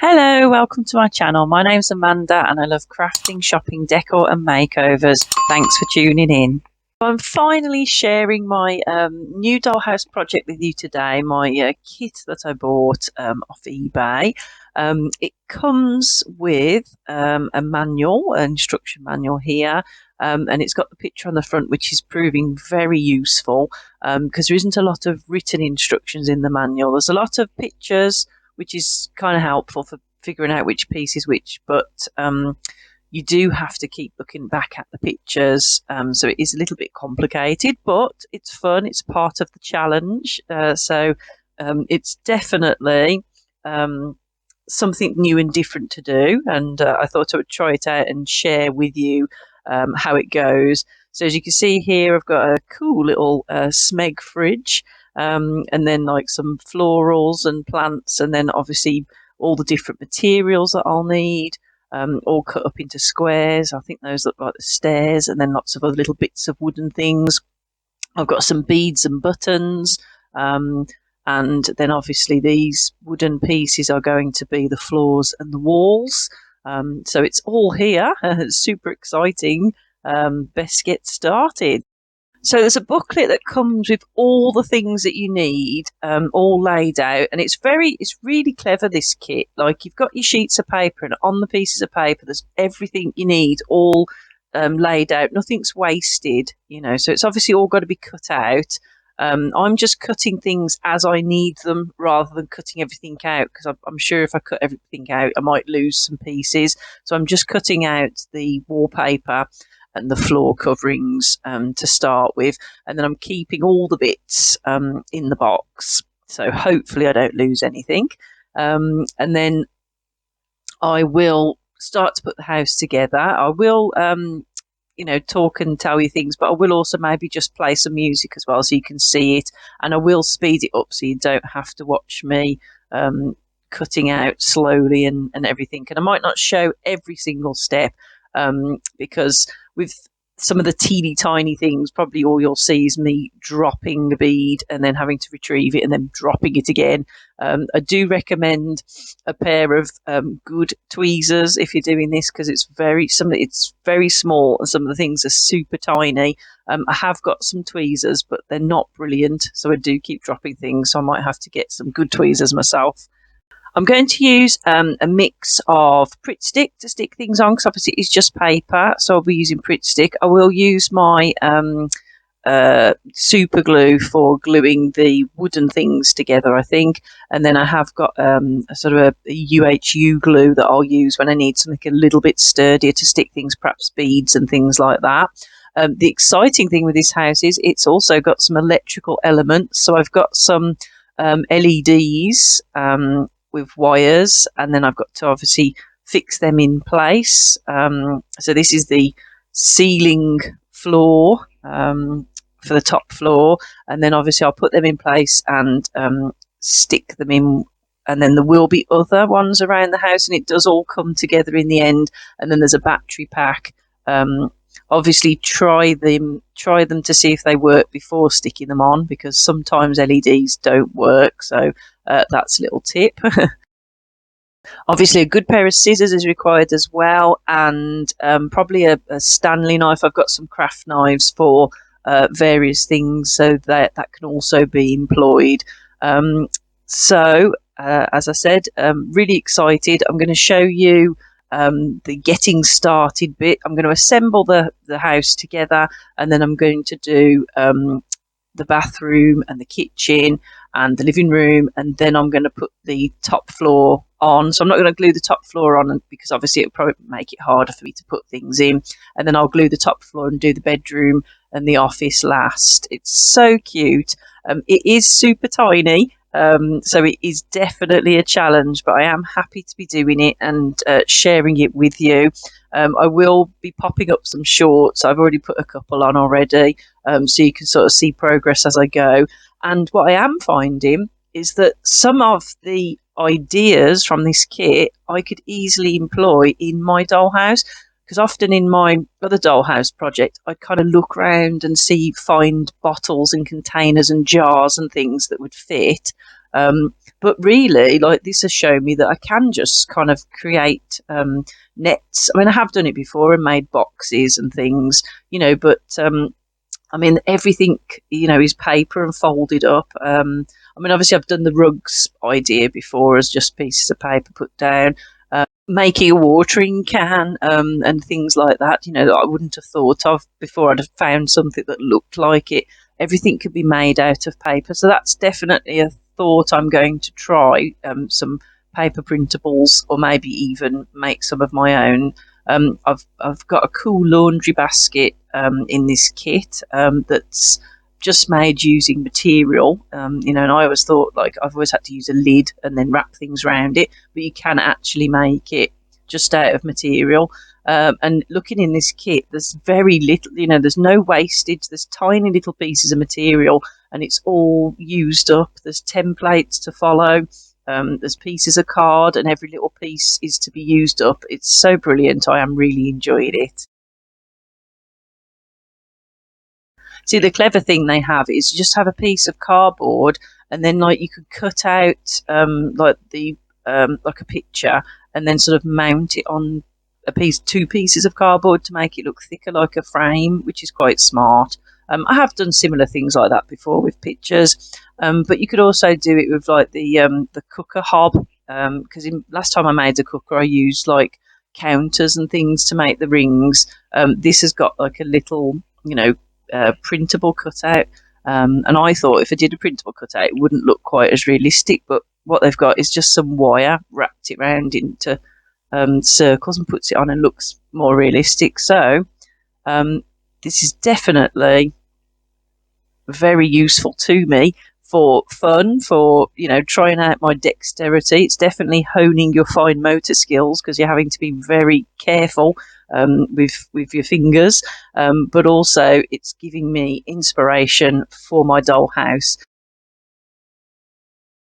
Hello, welcome to my channel. My name's Amanda and I love crafting, shopping, decor and makeovers. Thanks for tuning in. I'm finally sharing my new dollhouse project with you today, my kit that I bought off eBay. It comes with a manual, an instruction manual here, and it's got the picture on the front, which is proving very useful because there isn't a lot of written instructions in the manual. There's a lot of pictures, which is kind of helpful for figuring out which piece is which, but you do have to keep looking back at the pictures, so it is a little bit complicated, but it's fun. It's part of the challenge, so it's definitely something new and different to do, and I thought I would try it out and share with you how it goes. So as you can see here, I've got a cool little Smeg fridge, and then like some florals and plants, and then obviously all the different materials that I'll need, all cut up into squares. I think those look like the stairs, and then lots of other little bits of wooden things. I've got some beads and buttons, and then obviously these wooden pieces are going to be the floors and the walls. So it's all here. It's super exciting. Best get started. So there's a booklet that comes with all the things that you need, all laid out, and it's really clever, this kit. Like, you've got your sheets of paper, and on the pieces of paper there's everything you need all laid out. Nothing's wasted, so it's obviously all got to be cut out. I'm just cutting things as I need them rather than cutting everything out, because I'm sure if I cut everything out I might lose some pieces. So I'm just cutting out the wallpaper and the floor coverings to start with, and then I'm keeping all the bits in the box, so hopefully I don't lose anything. And then I will start to put the house together. I will talk and tell you things, but I will also maybe just play some music as well so you can see it, and I will speed it up so you don't have to watch me cutting out slowly and everything. And I might not show every single step, because with some of the teeny tiny things, probably all you'll see is me dropping the bead and then having to retrieve it and then dropping it again. I do recommend a pair of good tweezers if you're doing this, because it's very small and some of the things are super tiny. I have got some tweezers, but they're not brilliant, so I do keep dropping things, so I might have to get some good tweezers myself. I'm going to use a mix of Pritt Stick to stick things on, because obviously it's just paper, so I'll be using Pritt Stick. I will use my super glue for gluing the wooden things together, I think. And then I have got a sort of a UHU glue that I'll use when I need something a little bit sturdier to stick things, perhaps beads and things like that. The exciting thing with this house is it's also got some electrical elements. So I've got some LEDs with wires, and then I've got to obviously fix them in place. So this is the ceiling floor for the top floor, and then obviously I'll put them in place and stick them in, and then there will be other ones around the house, and it does all come together in the end. And then there's a battery pack. Obviously try them to see if they work before sticking them on, because sometimes LEDs don't work, so that's a little tip. Obviously a good pair of scissors is required as well, and probably a Stanley knife. I've got some craft knives for various things, so that can also be employed. So as I said, really excited. I'm going to show you the getting started bit. I'm going to assemble the house together, and then I'm going to do the bathroom and the kitchen and the living room, and then I'm going to put the top floor on. So I'm not going to glue the top floor on, because obviously it'll probably make it harder for me to put things in, and then I'll glue the top floor and do the bedroom and the office last. It's so cute. It is super tiny, so it is definitely a challenge, but I am happy to be doing it and sharing it with you. I will be popping up some shorts. I've already put a couple on already, so you can sort of see progress as I go. And what I am finding is that some of the ideas from this kit I could easily employ in my dollhouse, because often in my other dollhouse project I kind of look around and find bottles and containers and jars and things that would fit, But really, like, this has shown me that I can just kind of create nets. I mean, I have done it before and made boxes and things, but I mean, everything, is paper and folded up. I mean, obviously, I've done the rugs idea before as just pieces of paper put down. Making a watering can and things like that, that I wouldn't have thought of before. I'd have found something that looked like it. Everything could be made out of paper. So that's definitely a thought I'm going to try, some paper printables, or maybe even make some of my own. I've got a cool laundry basket in this kit that's just made using material, and I always thought, like, I've always had to use a lid and then wrap things around it, but you can actually make it just out of material. And looking in this kit, there's very little, there's no wastage. There's tiny little pieces of material, and it's all used up. There's templates to follow. There's pieces of card, and every little piece is to be used up. It's so brilliant. I am really enjoying it. See, the clever thing they have is you just have a piece of cardboard, and then, like, you could cut out like a picture, and then sort of mount it on two pieces of cardboard to make it look thicker, like a frame, which is quite smart. I have done similar things like that before with pictures, but you could also do it with, like, the cooker hob. Because last time I made a cooker, I used, like, counters and things to make the rings. This has got, like, a little, printable cutout. And I thought if I did a printable cutout, it wouldn't look quite as realistic. But what they've got is just some wire wrapped it around into circles and puts it on, and looks more realistic. So this is definitely very useful to me for fun, for trying out my dexterity. It's definitely honing your fine motor skills, because you're having to be very careful with your fingers, but also it's giving me inspiration for my dollhouse.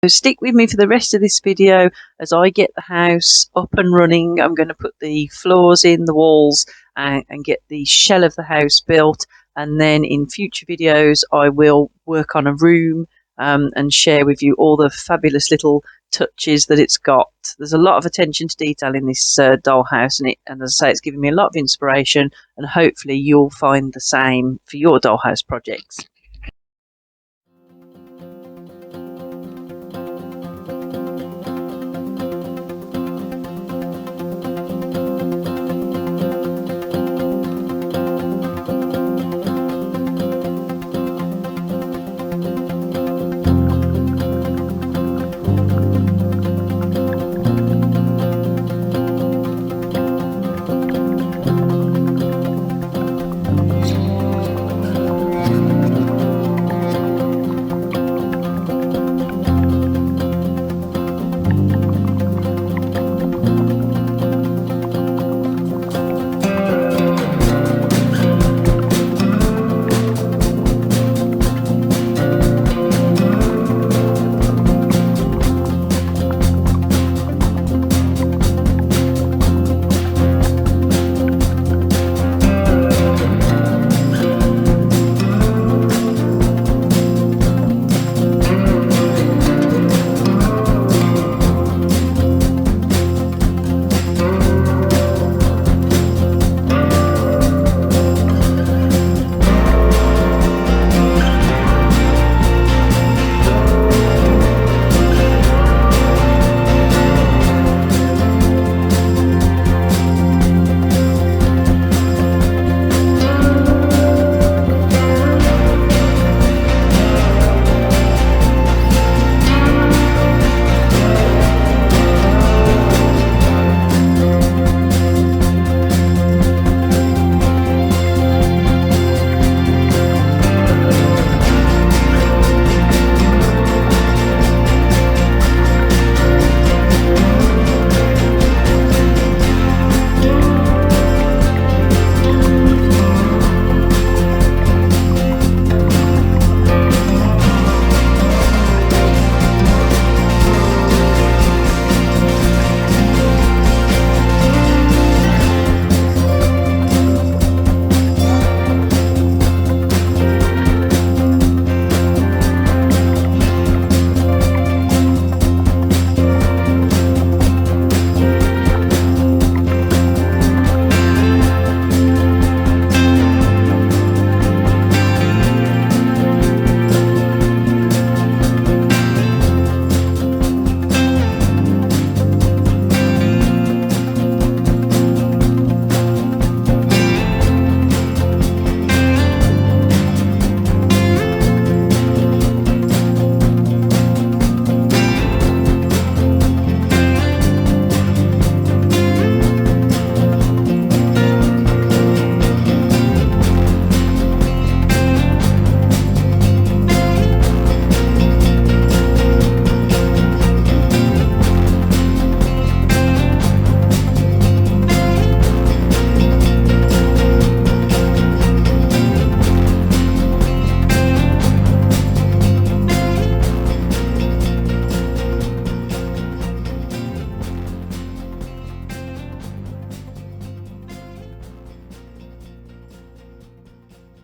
So stick with me for the rest of this video as I get the house up and running. I'm going to put the floors in, the walls, and get the shell of the house built. And then in future videos, I will work on a room and share with you all the fabulous little touches that it's got. There's a lot of attention to detail in this dollhouse, and as I say, it's giving me a lot of inspiration, and hopefully you'll find the same for your dollhouse projects.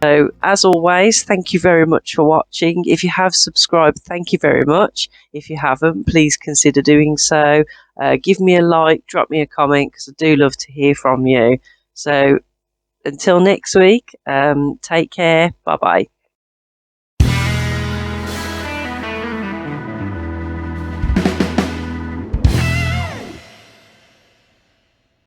So, as always, thank you very much for watching. If you have subscribed, thank you very much. If you haven't, please consider doing so. Give me a like, drop me a comment, because I do love to hear from you. So, until next week, take care. Bye bye.